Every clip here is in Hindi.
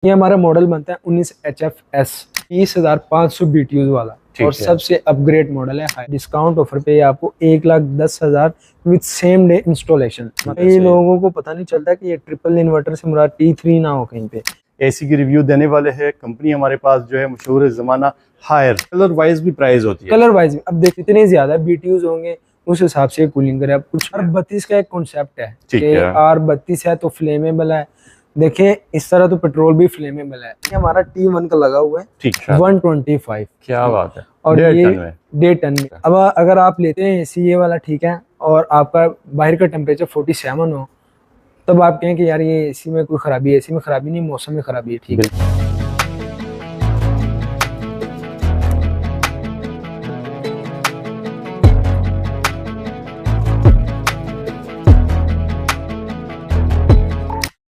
ये हमारा मॉडल बनता है 19 HFS 30,500 BTUs वाला और सबसे अपग्रेड मॉडल है। डिस्काउंट ऑफर पे आपको 1,10,000 विद सेम डे इंस्टॉलेशन। कई लोगों को पता नहीं चलता कि ये ट्रिपल इन्वर्टर से मुराद T3 ना हो कहीं पे। एसी की रिव्यू देने वाले हैं कंपनी हमारे पास जो है मशहूर जमाना हायर। कलर वाइज भी प्राइस होती है। कलर वाइज अब देख इतने ज्यादा BTUs होंगे उस हिसाब से कूलिंग करे। अब कुछ R32 का एक कॉन्सेप्ट है कि R32 है तो फ्लेमेबल है। देखिए इस तरह तो पेट्रोल भी फ्लेमेबल है। ये हमारा T1 का लगा हुआ है 125। क्या बात है। और ये 1.5 टन में। अब अगर आप लेते हैं एसी ये वाला ठीक है और आपका बाहर का टेम्परेचर 47 हो तब आप कहें कि यार ये एसी में कोई खराबी है। एसी में खराबी नहीं, मौसम में खराबी है। ठीक है।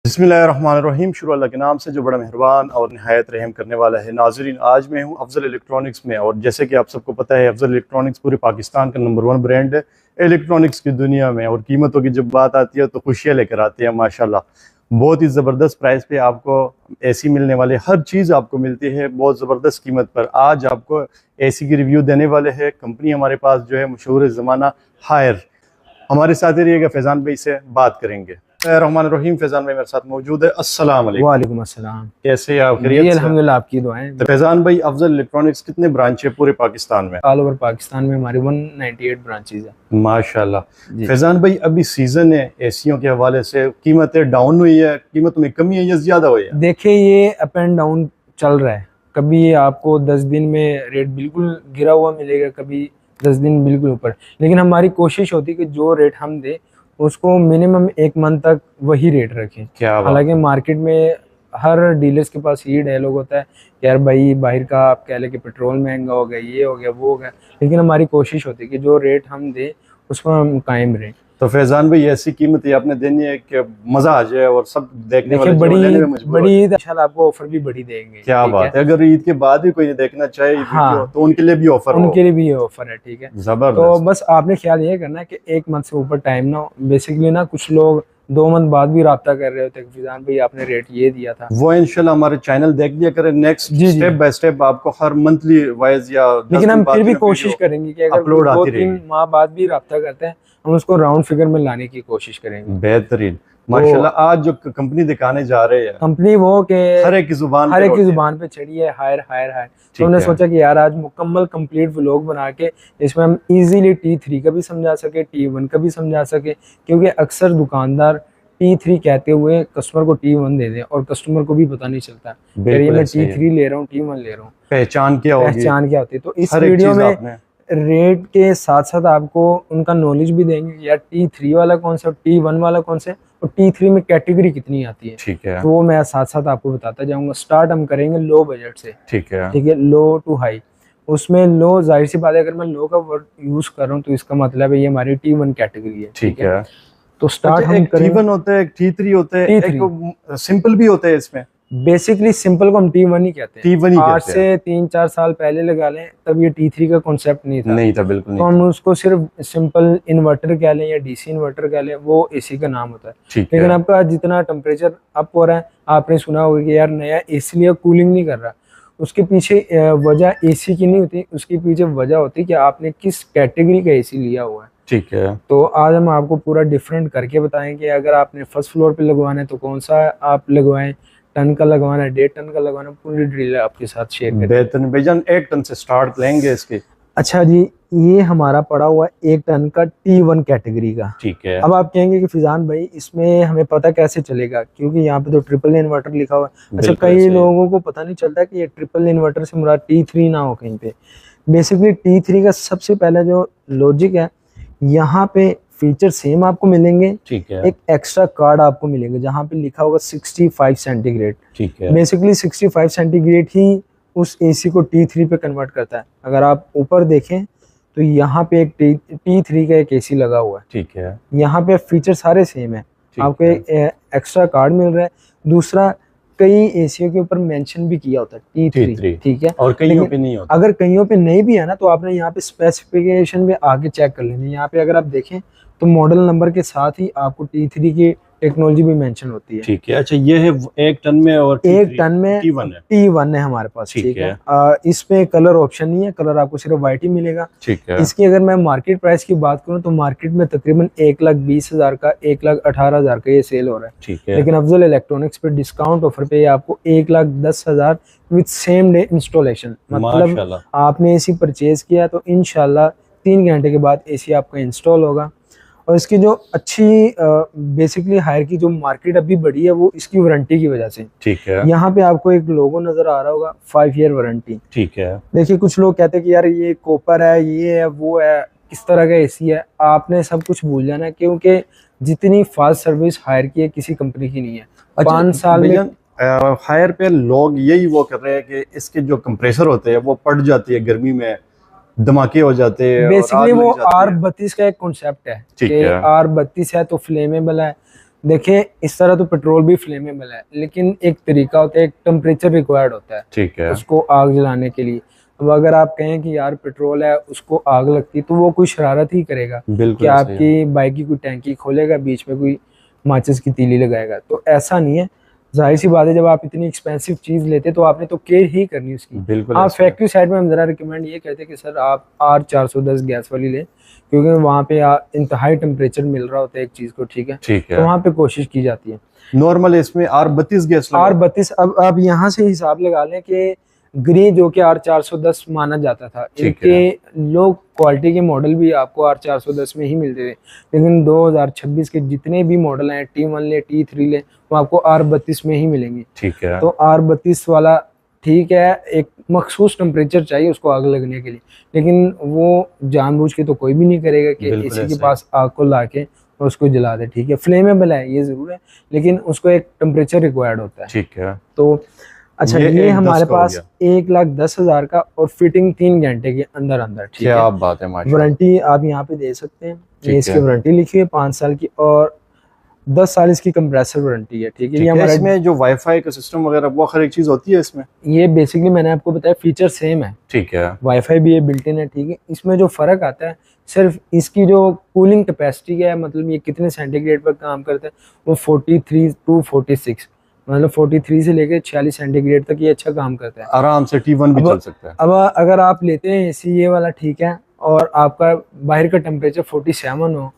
बिस्मिल्लाहिर्रहमानिर्रहीम। शुरू अल्लाह के नाम से जो बड़ा मेहरबान और निहायत रहम करने वाला है। नाज़रीन, आज मैं हूँ अफजल इलेक्ट्रॉनिक्स में और जैसे कि आप सबको पता है अफजल इलेक्ट्रॉनिक्स पूरे पाकिस्तान का नंबर 1 ब्रांड है इलेक्ट्रॉनिक्स की दुनिया में। और कीमतों की जब बात आती है तो खुशियाँ लेकर आती है माशाल्लाह। बहुत ही ज़बरदस्त प्राइस पे आपको एसी मिलने वाले, हर चीज़ आपको मिलती है बहुत ज़बरदस्त कीमत पर। आज आपको एसी की रिव्यू देने वाले हैं कंपनी हमारे पास जो है मशहूर ज़माना हायर। हमारे साथ ही रहिएगा, फैजान भाई से बात करेंगे। रहमानिर्रहीम। फैजान भाई मेरे साथ मौजूद है। अस्सलाम वालेकुम। वालेकुम अस्सलाम। कैसे आप? खैरियत से? अल्हम्दुलिल्लाह, आपकी दुआएं। तो फैजान भाई, अफजल इलेक्ट्रॉनिक्स कितने ब्रांच है पूरे पाकिस्तान में? ऑल ओवर पाकिस्तान में हमारी 198 ब्रांचेज है माशाल्लाह। फैजान भाई, अभी सीजन है एसियों के हवाले से कीमतें डाउन हुई है, कीमतों में कमी है या ज्यादा हुई है? देखिए ये अप एंड डाउन चल रहा है। कभी आपको 10 दिन में रेट बिल्कुल गिरा हुआ मिलेगा, कभी 10 दिन बिल्कुल ऊपर। लेकिन हमारी कोशिश होती है कि जो रेट हम दे उसको मिनिमम 1 मंथ तक वही रेट रखें। क्या हालांकि मार्केट में हर डीलर्स के पास ये डायलॉग होता है कि यार भाई बाहर का आप कह लें कि पेट्रोल महंगा हो गया, ये हो गया, वो हो गया। लेकिन हमारी कोशिश होती है कि जो रेट हम दे उस पर हम कायम रहें। तो फैजान भाई, ऐसी कीमत आपने देनी है कि मजा आ जाए और सब देखने वाले बड़ी ईद इंशाल्लाह आपको ऑफर भी बड़ी देंगे। क्या बात है। अगर ईद के बाद भी कोई देखना चाहे वीडियो तो उनके लिए भी ऑफर, उनके लिए भी ये ऑफर है। ठीक है, जबरदस्त। तो बस आपने ख्याल ये करना है कि 1 मंथ से ऊपर टाइम ना हो। बेसिकली ना कुछ लोग 2 मंथ बाद भी राब्ता कर रहे होते हैं, फैजान भाई आपने रेट ये दिया था। वो इंशाल्लाह हमारे चैनल देख लिया करें। नेक्स्ट स्टेप बाय स्टेप आपको हर मंथली वाइज या लेकिन हम फिर भी कोशिश करेंगे कि अगर 2-3 माह बाद भी राब्ता करते हैं हम उसको राउंड फिगर में लाने की कोशिश करेंगे। बेहतरीन माशाल्लाह। आज जो कंपनी दिखाने जा रहे हैं, कंपनी वो के हर एक की जुबान पे चढ़ी है हायर हायर हायर। तो हमने सोचा कि यार आज मुकम्मल कंप्लीट व्लॉग बना के इसमें हम इजीली T3 का भी समझा सके, T1 का भी समझा सके। क्योंकि अक्सर दुकानदार T3 कहते हुए कस्टमर को T1 दे दें और कस्टमर को भी पता नहीं चलता ये मैं T3 ले रहा हूँ, T1 ले रहा हूँ। पहचान क्या होती है। तो इस वीडियो में रेट के साथ साथ आपको उनका नॉलेज भी देंगे यार T3 वाला कौन सा, T1 वाला कौन सा और T3 में कैटेगरी कितनी आती है। ठीक है, तो वो मैं साथ साथ आपको बताता जाऊंगा। स्टार्ट हम करेंगे लो बजट से। ठीक है, लो टू हाई। उसमें लो, जाहिर सी बात है अगर मैं लो का वर्ड यूज कर रहा हूँ तो इसका मतलब है ये हमारी T1 कैटेगरी है। ठीक है। तो स्टार्ट हम करेंगे। T1 होता है, T3 होता है, एक सिंपल भी होता है। इसमें बेसिकली सिंपल को हम T1 ही कहते हैं। T1 ही आज से 3-4 साल पहले लगा लें तब ये T3 का कॉन्सेप्ट नहीं था बिल्कुल। तो हम उसको सिर्फ सिंपल इन्वर्टर कह लें या डीसी इन्वर्टर कह लें, वो एसी का नाम होता है। लेकिन आपका जितना टेम्परेचर अप हो रहा है, आपने सुना होगा कि यार नया एसी लिया कूलिंग नहीं कर रहा, उसके पीछे वजह एसी की नहीं होती, उसके पीछे वजह होती है कि आपने किस कैटेगरी का एसी लिया हुआ है। ठीक है। तो आज हम आपको पूरा डिफरेंट करके बताएंगे। अगर आपने फर्स्ट फ्लोर पे लगवाना है तो कौन सा आप लगवाएं, टन का लगवाना है, 1.5 टन का लगवाना, पूरी डिटेल आपके साथ शेयर करेंगे। बेहतरीन भाईजान, 1 टन से स्टार्ट लेंगे इसके। अच्छा जी, ये हमारा पड़ा हुआ है 1 टन का T1 कैटेगरी का। ठीक है। अब आप कहेंगे कि फिजान भाई इसमें हमें पता कैसे चलेगा, क्योंकि यहाँ पे तो ट्रिपल इन्वर्टर लिखा हुआ है। अच्छा, कई लोगों को पता नहीं चलता कि ये ट्रिपल इन्वर्टर से मुराद T3 ना हो कहीं पे। बेसिकली T3 का सबसे पहला जो लॉजिक है, यहाँ पे फीचर सेम आपको मिलेंगे। ठीक है। एक एक्स्ट्रा कार्ड आपको मिलेगा जहाँ पे लिखा होगा 65 सेंटीग्रेड। ठीक है। बेसिकली 65 सेंटीग्रेड ही उस एसी को T3 पे कन्वर्ट करता है। अगर आप ऊपर देखें तो यहाँ पे एक T3 का एक एसी लगा हुआ है। ठीक है। यहाँ पे फीचर सारे सेम है, आपको एक एक्स्ट्रा कार्ड मिल रहा है। दूसरा, कई एसीओ के ऊपर मेंशन भी किया होता है T3, ठीक है, और कईयों पे नहीं होता। अगर कईयों पे नहीं भी है ना तो आपने यहाँ पे स्पेसिफिकेशन में आगे चेक कर लेना। यहाँ पे अगर आप देखें तो मॉडल नंबर के साथ ही आपको T3 की टेक्नोलॉजी भी मेंशन होती है। ठीक है। अच्छा, ये है 1 टन में और 1 टन में T1 है हमारे पास। ठीक है। इसमें कलर ऑप्शन नहीं है, कलर आपको सिर्फ व्हाइट ही मिलेगा। ठीक है। इसकी अगर मैं मार्केट प्राइस की बात करूं तो मार्केट में तकरीबन 1,20,000 का 1,18,000 का ये सेल हो रहा है। ठीक है। लेकिन अफजल इलेक्ट्रॉनिक्स पे डिस्काउंट ऑफर पे आपको 1,10,000 विद सेम डे इंस्टॉलेशन, मतलब आपने एसी परचेज किया तो इंशाल्लाह 3 घंटे के बाद एसी आपका इंस्टॉल होगा। और इसकी जो अच्छी बेसिकली हायर की जो मार्केट अभी बढ़ी है वो इसकी वारंटी की वजह से। ठीक है। यहाँ पे आपको एक लोगो नजर आ रहा होगा, 5 ईयर वारंटी। ठीक है। देखिए कुछ लोग कहते हैं कि यार ये कॉपर है, ये है, वो है, किस तरह का एसी है। आपने सब कुछ भूल जाना है, क्योंकि जितनी फास्ट सर्विस हायर की है किसी कंपनी की नहीं है। 5 साल में हायर पे लोग यही वो कर रहे हैं कि इसके जो कंप्रेसर होते हैं वो पड़ जाती है गर्मी में, धमाके हो जाते हैं। बेसिकली वो R32 का एक कॉन्सेप्ट है कि R32 है तो फ्लेमेबल है। देखिए इस तरह तो पेट्रोल भी फ्लेमेबल है, लेकिन एक तरीका होता है, एक टेम्परेचर रिक्वायर्ड होता है। ठीक है। उसको आग जलाने के लिए। अब अगर आप कहें कि यार पेट्रोल है उसको आग लगती तो वो कोई शरारत ही करेगा कि आपकी बाइक की कोई टैंकी खोलेगा, बीच में कोई माचिस की तीली लगाएगा। तो ऐसा नहीं है। जाहिर सी बात है, जब आप इतनी एक्सपेंसिव चीज लेते तो आपने तो केयर ही करनी उसकी। बिल्कुल। आप फैक्ट्री साइड में हम जरा रिकमेंड ये कहते हैं कि सर आप R410 गैस वाली लें, क्योंकि वहाँ पे इंतहाई टेम्परेचर मिल रहा होता है एक चीज को। ठीक है। तो वहाँ पे कोशिश की जाती है। नॉर्मल इसमें R32 गैस, R32। अब आप यहाँ से हिसाब लगा लें कि ग्रे जो कि R410 माना जाता था, इनके लो क्वालिटी के मॉडल भी आपको R410 में ही मिलते थे। लेकिन 2026 के जितने भी मॉडल हैं, T1 ले, T3 ले, वो आपको R32 में ही मिलेंगे। ठीक है। तो R32 वाला ठीक है, एक मखसूस टेम्परेचर चाहिए उसको आग लगने के लिए, लेकिन वो जानबूझ के तो कोई भी नहीं करेगा कि एसी के पास आग को ला के और उसको जला दे। ठीक है। फ्लेमेबल है ये जरूर है, लेकिन उसको एक टेम्परेचर रिक्वायर्ड होता है। ठीक है। तो अच्छा, ये हमारे पास 1,10,000 का और फिटिंग 3 घंटे के अंदर अंदर। ठीक है। बात है। वारंटी आप यहाँ पे दे सकते हैं, ये इसकी वारंटी लिखी है 5 साल की, और 10 साल इसकी कंप्रेसर वारंटी है। ठीक है। ये हमारे इसमें जो वाईफाई का सिस्टम वगैरह वो हर एक चीज होती है इसमें। ये बेसिकली मैंने आपको बताया फीचर सेम है। ठीक है। वाईफाई भी ये बिल्ट इन है। ठीक है। इसमें जो फर्क आता है सिर्फ इसकी जो कूलिंग कैपेसिटी है, मतलब ये कितने सेंटीग्रेड पर काम करता है, वो 43 to 46, मतलब 43 से लेकर 46 सेंटीग्रेड तक ये अच्छा काम करता है। आराम से T1 भी चल सकता है। अब अगर आप लेते हैं एसी ये वाला, ठीक है, और आपका बाहर का टेम्परेचर 47 हो,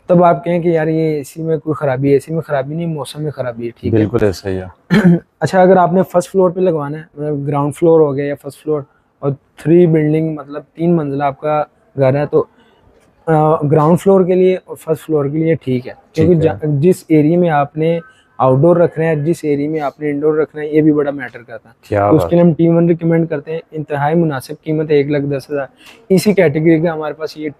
तब आप कहें कि यार ये एसी में कोई खराबी है। एसी में खराबी नहीं, मौसम में खराबी है। ठीक है। बिल्कुल ऐसा ही है। अच्छा, अगर आपने फर्स्ट फ्लोर पे लगवाना है, मतलब ग्राउंड फ्लोर हो गया या फर्स्ट फ्लोर, और 3 बिल्डिंग मतलब 3 मंजिला आपका घर है, तो ग्राउंड फ्लोर के लिए और फर्स्ट फ्लोर के लिए ठीक है, क्योंकि जिस एरिया में आपने आउटडोर रख रहे हैं, जिस एरिया में आपने इंडोर रखना है, ये भी बड़ा मैटर करता है। तो उसके लिए हम T1 रिकमेंड करते हैं। इंतहाई मुनासिब कीमत है, 1,10,000। इसी कैटेगरी का हमारे पास ये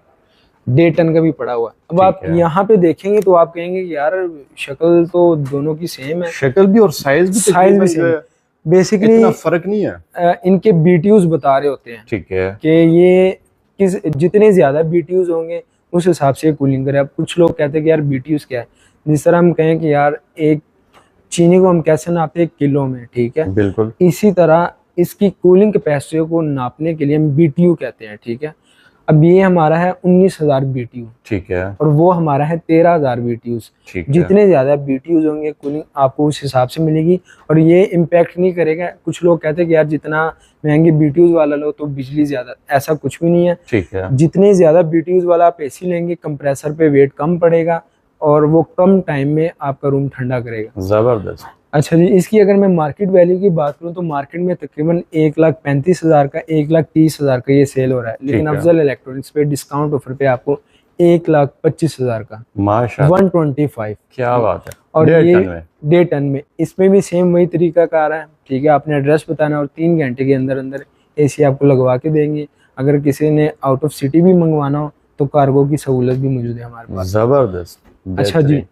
1.5 टन का भी पड़ा हुआ है। अब आप यहाँ पे देखेंगे तो आप कहेंगे कि यार शक्ल तो दोनों की सेम है, शक्ल भी और साइज भी सेम है। बेसिकली इतना फर्क नहीं है। इनके BTUs बता रहे होते हैं। ठीक है। कि ये जितने ज्यादा BTUs होंगे उस हिसाब से कूलिंग करे। अब कुछ लोग कहते हैं कि यार BTUs क्या है, जिस तरह हम कहें कि यार एक चीनी को हम कैसे नापते हैं, किलो में। ठीक है। बिल्कुल। इसी तरह इसकी कूलिंग कैपेसिटी को नापने के लिए हम BTU कहते हैं। ठीक है। अब ये हमारा है 19,000 BTU। ठीक है। और वो हमारा है 13,000 BTUs। जितने ज्यादा BTUs होंगे कूलिंग आपको उस हिसाब से मिलेगी, और ये इम्पैक्ट नहीं करेगा। कुछ लोग कहते हैं कि यार जितना महंगे BTUs वाला लो तो बिजली ज्यादा, ऐसा कुछ भी नहीं है। ठीक है। जितने ज्यादा BTUs वाला आप एसी लेंगे, कंप्रेसर पे वेट कम पड़ेगा और वो कम टाइम में आपका रूम ठंडा करेगा। जबरदस्त। अच्छा जी, इसकी अगर मैं मार्केट वैल्यू की बात करूं तो मार्केट में तकरीबन 1,35,000 का, 1,30,000 का ये सेल हो रहा है। लेकिन अफजल इलेक्ट्रॉनिक्स पे डिस्काउंट ऑफर पे आपको 1,25,000 का, माशाअल्लाह 125। क्या बात है। और ये 1.5 टन में, इसमें भी सेम वही तरीका का आ रहा है। ठीक है। आपने एड्रेस बताना और 3 घंटे के अंदर अंदर एसी आपको लगवा के देंगे। अगर किसी ने आउट ऑफ सिटी भी मंगवाना हो तो कार्गो की सहूलत भी मौजूद है हमारे पास। जबरदस्त। अच्छा जी,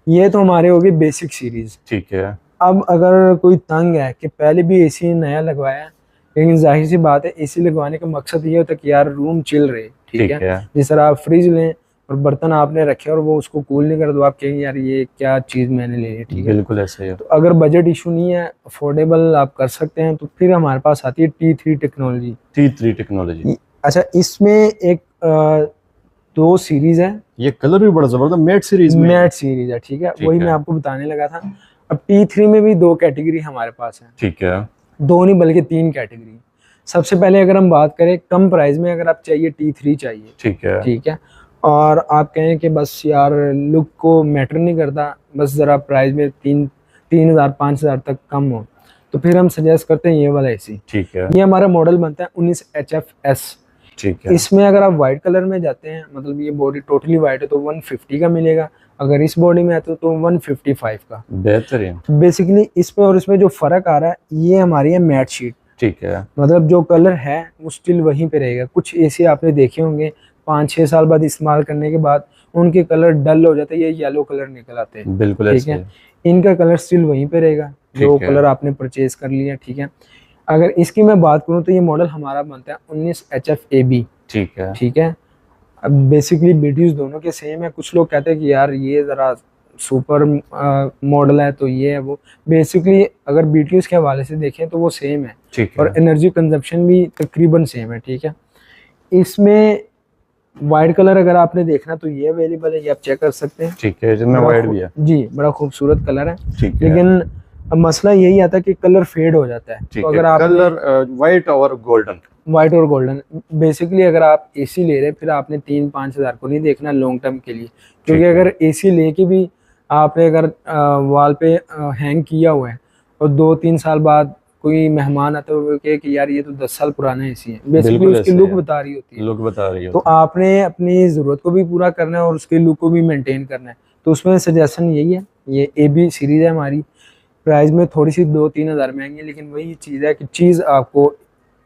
ये तो हमारे हो गए बेसिक सीरीज। ठीक है। अब अगर कोई तंग है कि पहले भी एसी नया लगवाया है, लेकिन जाहिर सी बात है एसी लगवाने का मकसद ये होता है कि यार रूम चिल रहे। ठीक है। जिस तरह आप फ्रिज लें और बर्तन आपने रखे और वो उसको कूल नहीं कर, तो आप कहेंगे यार ये क्या चीज मैंने ले ली। ठीक है। बिल्कुल ऐसे ही है। तो अगर बजट इशू नहीं है, अफोर्डेबल आप कर सकते हैं, तो फिर हमारे पास आती है T3 टेक्नोलॉजी। T3 technology. अच्छा, इसमें एक 2 सीरीज है। ये कलर भी बड़ा जबरदस्त मैट सीरीज में, मैट सीरीज है, ठीक है, वही मैं आपको बताने लगा था। अब T3 में भी 2 कैटेगरी हमारे पास है, ठीक है, 2 नहीं बल्कि 3 कैटेगरी। सबसे पहले अगर हम बात करें कम प्राइस में, अगर आप चाहिए T3 चाहिए, ठीक है, और आप कहें कि बस यार लुक को मैटर नहीं करता, बस ज़रा प्राइस में 3,000-5,000 तक कम हो, तो फिर हम सजेस्ट करते हैं ये वाला एसी, ठीक है। ये हमारा मॉडल बनता है 19 HFS, ठीक है। इसमें अगर आप वाइट कलर में जाते हैं, मतलब ये बॉडी टोटली वाइट है, तो 150 का मिलेगा। अगर इस बॉडी में आते हो तो 155 का। बेहतरीन। बेसिकली इसमें और इसमें जो फर्क आ रहा है, ये हमारी है मैट शीट, ठीक है, मतलब जो कलर है वो स्टिल वहीं पे रहेगा। कुछ एसी आपने देखे होंगे 5-6 साल बाद इस्तेमाल करने के बाद उनके कलर डल हो जाते हैं, ये येलो कलर निकल आते हैं, बिल्कुल, ठीक है। इनका कलर स्टिल वहीं पे रहेगा जो कलर आपने परचेज कर लिया, ठीक है। अगर इसकी मैं बात करूं तो ये मॉडल हमारा बनता है 19 HFAB, ठीक है, ठीक है। अब बेसिकली BTUs दोनों के सेम है। कुछ लोग कहते हैं कि यार ये जरा सुपर मॉडल है तो ये है वो, बेसिकली अगर BTUs के हवाले से देखें तो वो सेम है, ठीक है, और एनर्जी कंजप्शन भी तकरीबन सेम है, ठीक है। इसमें वाइट कलर अगर आपने देखना तो ये अवेलेबल है, ये आप चेक कर सकते हैं, ठीक है, जिसमें वाइट भी है जी, बड़ा खूबसूरत कलर है, ठीक है। लेकिन अब मसला यही आता है कि कलर फेड हो जाता है, तो अगर आप कलर वाइट और गोल्डन, बेसिकली अगर आप एसी ले रहे हैं फिर आपने 3-5 हज़ार को नहीं देखना लॉन्ग टर्म के लिए, क्योंकि अगर एसी लेके भी आपने अगर वॉल पे हैंग किया हुआ है और 2-3 साल बाद कोई मेहमान आता है कि यार ये तो 10 साल पुराना एसी है, बेसिकली उसकी लुक बता रही होती है, तो आपने अपनी जरूरत को भी पूरा करना है और उसके लुक को भी मेंटेन करना है। तो उसमें सजेशन यही है, ये AB सीरीज है हमारी, प्राइस में थोड़ी सी 2-3 हज़ार महंगी है, लेकिन वही चीज़ है कि चीज़ आपको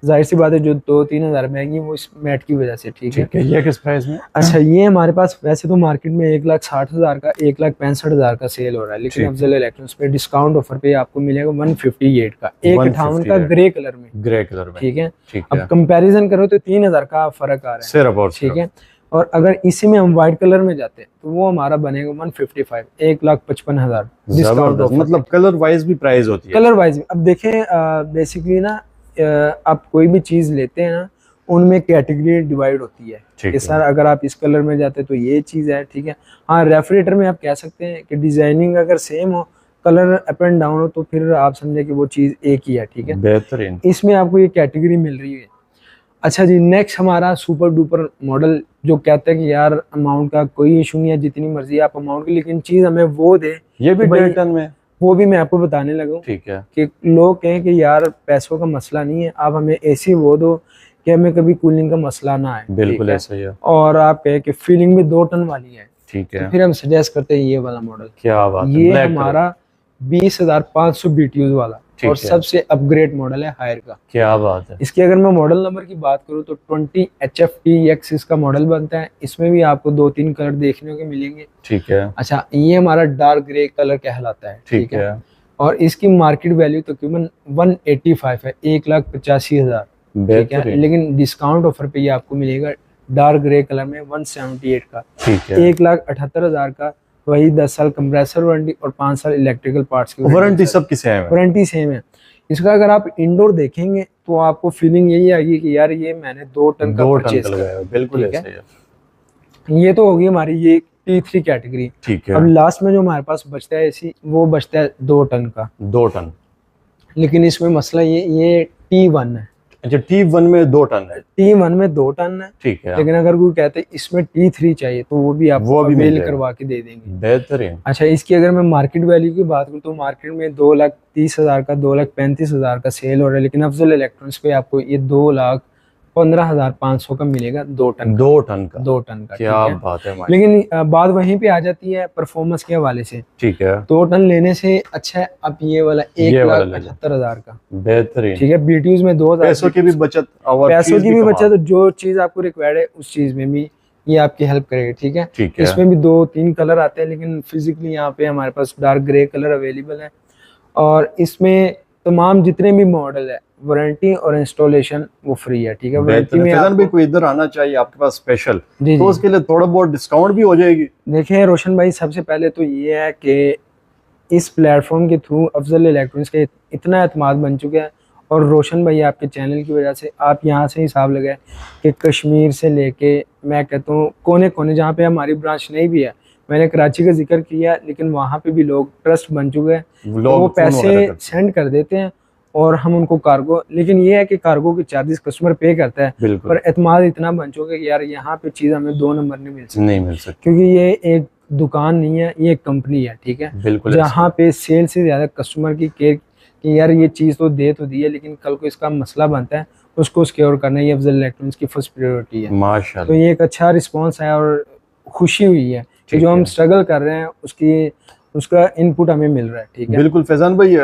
जाहिर सी बात है जो 2-3 हज़ार महंगी वो इस मैट की वजह से, ठीक है। ये किस प्राइस में? अच्छा, ये हमारे पास वैसे तो मार्केट में 1,60,000 का 1,65,000 का सेल हो रहा है, लेकिन अफजल इलेक्ट्रॉनिक्स पे डिस्काउंट ऑफर पे आपको मिलेगा 158 का, 158 का ग्रे कलर में, ठीक है। अब कंपैरिजन करो तो 3 हज़ार का फर्क आ रहा है, ठीक है। और अगर इसी में हम व्हाइट कलर में जाते हैं तो वो हमारा बनेगा 155, 1,55,000 डिस्काउंट, मतलब कलर वाइज भी प्राइस होती है, कलर वाइज। अब देखें बेसिकली ना आप कोई भी चीज लेते हैं ना, उनमें कैटेगरी डिवाइड होती है कि सर अगर आप इस कलर में जाते हैं तो ये चीज है, ठीक है। हाँ, रेफ्रिजरेटर में आप कह सकते हैं कि डिजाइनिंग अगर सेम हो, कलर अप एंड डाउन हो, तो फिर आप समझे कि वो चीज एक ही है, ठीक है। बेहतरीन। इसमें आपको ये कैटेगरी मिल रही है। अच्छा जी, नेक्स्ट हमारा सुपर डुपर मॉडल, जो कहते हैं कि यार अमाउंट का कोई इशू नहीं है, जितनी मर्जी आप अमाउंट की, लेकिन चीज हमें वो दे, ये भी 1.5 टन में, वो भी मैं आपको बताने लगा, ठीक है, कि लोग कहें कि यार पैसों का मसला नहीं है, आप हमें एसी वो दो कि हमें कभी कूलिंग का मसला ना आए, बिल्कुल ऐसा ही है, और आप कहें कि फीलिंग भी 2 टन वाली है, ठीक है, तो फिर हम सजेस्ट करते हैं ये वाला मॉडल। क्या बात है, ये हमारा 20,500 BTUs वाला और सबसे अपग्रेड मॉडल है हायर का। क्या बात है। इसकी अगर मैं मॉडल नंबर की बात करूं तो 20 HFTX इसका मॉडल बनता है। इसमें भी आपको 2-3 कलर देखने को मिलेंगे, ठीक है। अच्छा, ये हमारा डार्क ग्रे कलर कहलाता है, ठीक है, और इसकी मार्केट वैल्यू तकरीबन 185 है, 1,85,000, ठीक है, लेकिन डिस्काउंट ऑफर पे ये आपको मिलेगा डार्क ग्रे कलर में 178 का, ठीक है, 1,78,000 का। वही 10 साल कंप्रेसर वारंटी और 5 साल इलेक्ट्रिकल पार्ट्स की वारंटी, सब की सेम है, वारंटी सेम है। इसका अगर आप इंडोर देखेंगे तो आपको फीलिंग यही आएगी कि यार ये मैंने 2 टन का परचेज किया, बिल्कुल ऐसा ही है। ये तो होगी हमारी ये T3 कैटेगरी, ठीक है। अब लास्ट में जो हमारे पास बचता है एसी, वो बचता है 2 टन का, 2 टन, लेकिन इसमें मसला ये T1 है। अच्छा, T1 में 2 टन है, T1 में 2 टन है, ठीक है, लेकिन अगर कोई कहते हैं इसमें T3 चाहिए तो वो भी आपको अवेल करवा के दे देंगे, बेहतरीन। अच्छा, इसकी अगर मैं मार्केट वैल्यू की बात करूँ तो मार्केट में 2,30,000 का, 2,35,000 का सेल हो रहा है, लेकिन अफजल इलेक्ट्रॉनिक्स पे आपको ये 2,15,500 का मिलेगा, 2 टन का, क्या बात है। लेकिन बात वहीं पे आ जाती है परफॉर्मेंस के हवाले से, ठीक है। 2 टन लेने से अच्छा है आप ये वाला 1,78,000 का, बेहतरीन, ठीक है। BTUs में 2,000, पैसों की भी बचत, जो चीज आपको रिक्वायर्ड है उस चीज में भी ये आपकी हेल्प करेगा, ठीक है। इसमें भी 2-3 कलर आते हैं, लेकिन फिजिकली यहाँ पे हमारे पास डार्क ग्रे कलर अवेलेबल है, और इसमें तमाम जितने भी मॉडल है वारंटी और इंस्टॉलेशन वो फ्री है, ठीक है। वारंटी में अगर भी कोई इधर आना चाहिए आपके पास स्पेशल, तो उसके लिए थोड़ा बहुत डिस्काउंट भी हो जाएगी। देखिए रोशन भाई, सबसे पहले तो ये है कि इस प्लेटफॉर्म के थ्रू अफजल इलेक्ट्रॉनिक्स का इतना एतमाद बन चुका है, और रोशन भाई आपके चैनल की वजह से आप यहाँ से हिसाब लगाए कि कश्मीर से लेके मैं कहता हूँ कोने कोने जहाँ पे हमारी ब्रांच नहीं भी है, मैंने कराची का जिक्र किया लेकिन वहाँ पे भी लोग ट्रस्ट बन चुके हैं, तो वो पैसे सेंड कर देते हैं और हम उनको कार्गो, लेकिन ये है कि कार्गो के चार्जेस कस्टमर पे करता है, पर एतमाद इतना बन चुका है कि यार यहाँ पे चीज़ हमें 2 नंबर नहीं मिल सकती क्योंकि ये एक दुकान नहीं है, ये एक कंपनी है, ठीक है, जहाँ पे सेल से ज्यादा कस्टमर की केयर कि यार ये चीज़ तो दी है लेकिन कल को इसका मसला बनता है उसको सिक्योर करना, ये अफजल इलेक्ट्रॉनिक्स की फर्स्ट प्रायोरिटी है माशाल्लाह। तो ये एक अच्छा रिस्पांस है और खुशी हुई है कि जो हम स्ट्रगल कर रहे हैं उसका इनपुट हमें मिल रहा है, ठीक है। बिल्कुल फैजान भाई,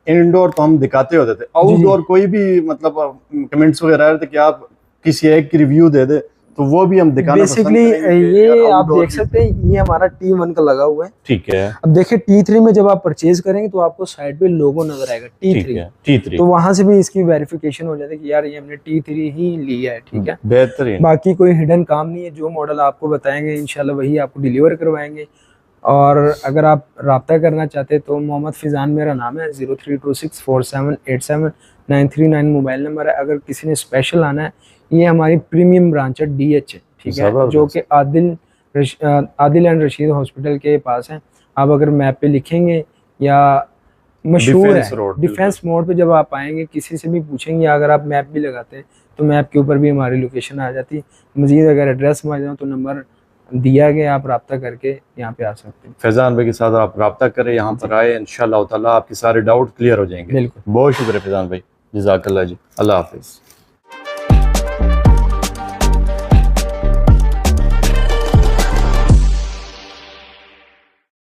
इनडोर तो हम दिखाते होते थे, आउटडोर कोई भी मतलब कमेंट्स वगैरह आ रहे थे कि आप किसी एक की रिव्यू दे दे, तो वो भी हम दिखाना बेसिकली ये आप देख सकते हैं, ये हमारा T1 का लगा हुआ है, ठीक है। अब देखिए T3 में जब आप परचेज करेंगे तो आपको साइड पे लोगो नजर आएगा T3, तो वहां से भी इसकी वेरिफिकेशन हो जाती है कि यार ये हमने T3 ही लिया है, ठीक है, बेहतरीन। बाकी कोई हिडन काम नहीं है, जो मॉडल आपको बताएंगे इंशाल्लाह वही आपको डिलीवर करवाएंगे। और अगर आप रब्ता करना चाहते हैं तो मोहम्मद फिजान मेरा नाम है, 032647873939 मोबाइल नंबर है। अगर किसी ने स्पेशल आना है, ये हमारी प्रीमियम ब्रांच है DH है, ठीक है, जो कि आदिल एंड रशीद हॉस्पिटल के पास है। आप अगर मैप पे लिखेंगे या मशहूर है डिफेंस मोड पे, जब आप आएंगे किसी से भी पूछेंगे, अगर आप मैप भी लगाते हैं तो मैप के ऊपर भी हमारी लोकेशन आ जाती है। मजीद अगर एड्रेस में आ जाओ तो नंबर दिया गया, आप रब्ता करके यहाँ पे आ सकते हैं। फैजान भाई के साथ आप रब्ता करें, यहाँ पर आए, इंशाल्लाह ताला आपके सारे डाउट क्लियर हो जाएंगे। बिल्कुल, बहुत शुक्रिया फैजान भाई, जज़ाकल्लाह जी, अल्लाह हाफिज़।